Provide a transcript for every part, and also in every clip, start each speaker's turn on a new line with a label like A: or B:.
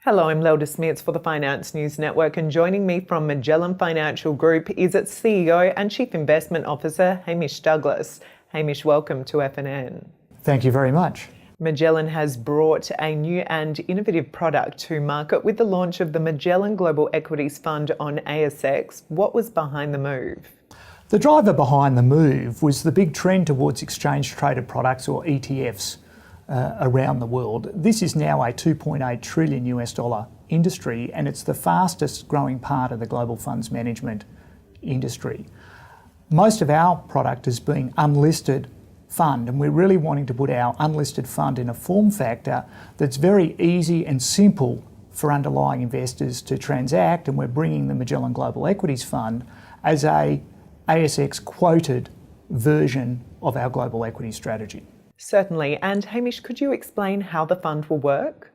A: Hello, I'm Lelda Smits for the Finance News Network, and joining me from Magellan Financial Group is its CEO and Chief Investment Officer, Hamish Douglas. Hamish, welcome to FNN.
B: Thank you very much.
A: Magellan has brought a new and innovative product to market with the launch of the Magellan Global Equities Fund on ASX. What was behind the move?
B: The driver behind the move was the big trend towards exchange-traded products, or ETFs, around the world. This is now a $2.8 trillion industry, and it's the fastest growing part of the global funds management industry. Most of our product is being unlisted fund, and we're really wanting to put our unlisted fund in a form factor that's very easy and simple for underlying investors to transact, and we're bringing the Magellan Global Equities Fund as a ASX quoted version of our global equity strategy.
A: Certainly. And Hamish, could you explain how the fund will work?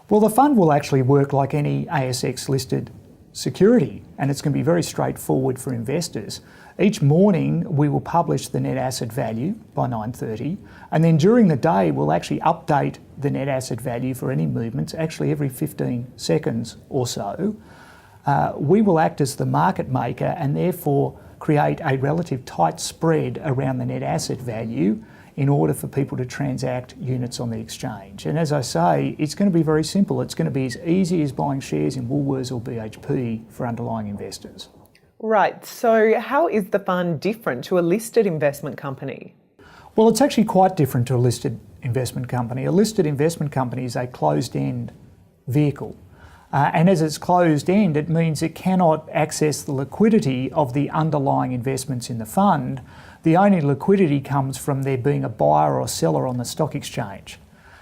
B: Well, the fund will actually work like any ASX listed security, and it's going to be very straightforward for investors. Each morning we will publish the net asset value by 9:30, and then during the day we'll actually update the net asset value for any movements, actually every 15 seconds or so. We will act as the market maker and therefore create a relative tight spread around the net asset value in order for people to transact units on the exchange. And as I say, it's going to be very simple. It's going to be as easy as buying shares in Woolworths or BHP for underlying investors.
A: Right, so how is the fund different to a listed investment company?
B: Well, it's actually quite different to a listed investment company. A listed investment company is a closed-end vehicle. And as it's closed-end, it means it cannot access the liquidity of the underlying investments in the fund. The only liquidity comes from there being a buyer or seller on the stock exchange.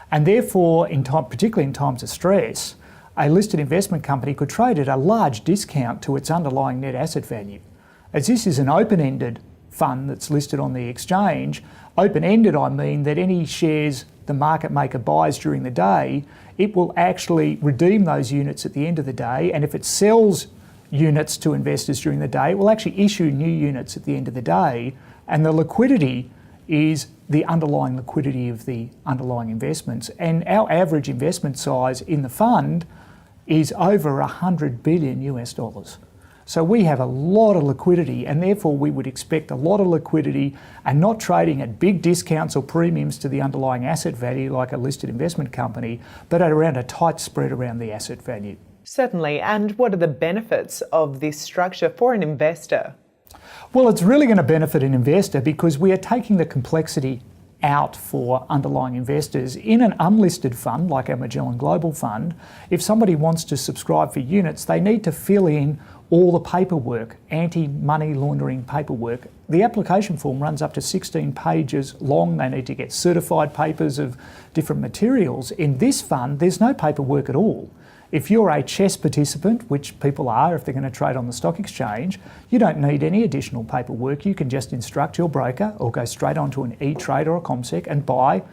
B: And therefore, particularly in times of stress, a listed investment company could trade at a large discount to its underlying net asset value. As this is an open-ended fund that's listed on the exchange, open-ended I mean that any shares the market maker buys during the day, it will actually redeem those units at the end of the day, and if it sells units to investors during the day, it will actually issue new units at the end of the day, and the liquidity is the underlying liquidity of the underlying investments. And our average investment size in the fund is over $100 billion. So we have a lot of liquidity, and therefore we would expect a lot of liquidity and not trading at big discounts or premiums to the underlying asset value like a listed investment company, but at around a tight spread around the asset value.
A: Certainly. And what are the benefits of this structure for an investor?
B: Well, it's really going to benefit an investor because we are taking the complexity out for underlying investors. In an unlisted fund like our Magellan Global Fund, if somebody wants to subscribe for units, they need to fill in all the paperwork, anti-money laundering paperwork. The application form runs up to 16 pages long. They need to get certified papers of different materials. In this fund, there's no paperwork at all. If you're a CHESS participant, which people are if they're going to trade on the stock exchange, you don't need any additional paperwork. You can just instruct your broker or go straight onto an e-trade or a ComSec and buy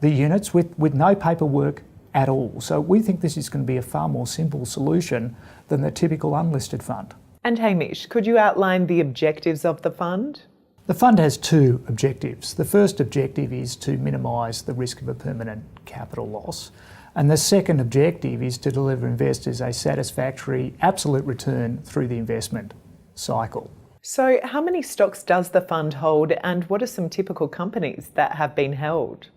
B: the units with no paperwork at all. So we think this is going to be a far more simple solution than the typical unlisted fund.
A: And Hamish, could you outline the objectives of the fund?
B: The fund has two objectives. The first objective is to minimise the risk of a permanent capital loss. And the second objective is to deliver investors a satisfactory absolute return through the investment cycle.
A: So how many stocks does the fund hold, and what are some typical companies that have been held?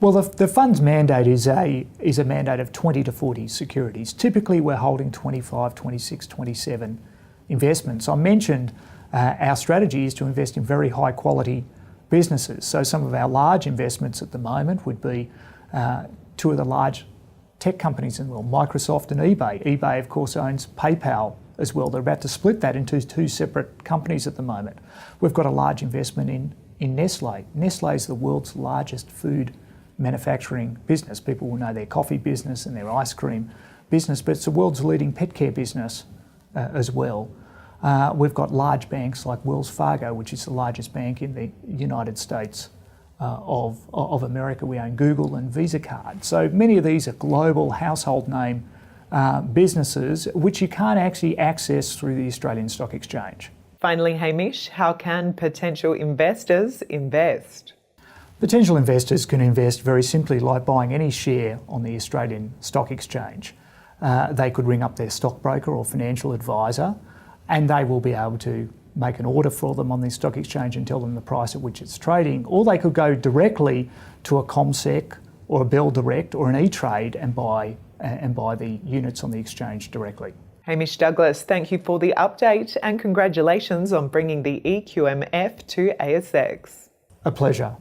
B: Well, the fund's mandate is a mandate of 20 to 40 securities. Typically we're holding 25, 26, 27 investments. I mentioned our strategy is to invest in very high quality businesses. So some of our large investments at the moment would be two of the large tech companies in the world, Microsoft and eBay. eBay, of course, owns PayPal as well. They're about to split that into two separate companies at the moment. We've got a large investment in Nestle. Nestle is the world's largest food manufacturing business. People will know their coffee business and their ice cream business, but it's the world's leading pet care business as well. We've got large banks like Wells Fargo, which is the largest bank in the United States of America. We own Google and Visa Card. So many of these are global household name businesses which you can't actually access through the Australian Stock Exchange.
A: Finally, Hamish, how can potential investors invest?
B: Potential investors can invest very simply like buying any share on the Australian Stock Exchange. they could ring up their stockbroker or financial advisor, and they will be able to make an order for them on the stock exchange and tell them the price at which it's trading. Or they could go directly to a CommSec or a Bell Direct or an E-Trade and buy the units on the exchange directly.
A: Hamish Douglas, thank you for the update and congratulations on bringing the EQMF to ASX.
B: A pleasure.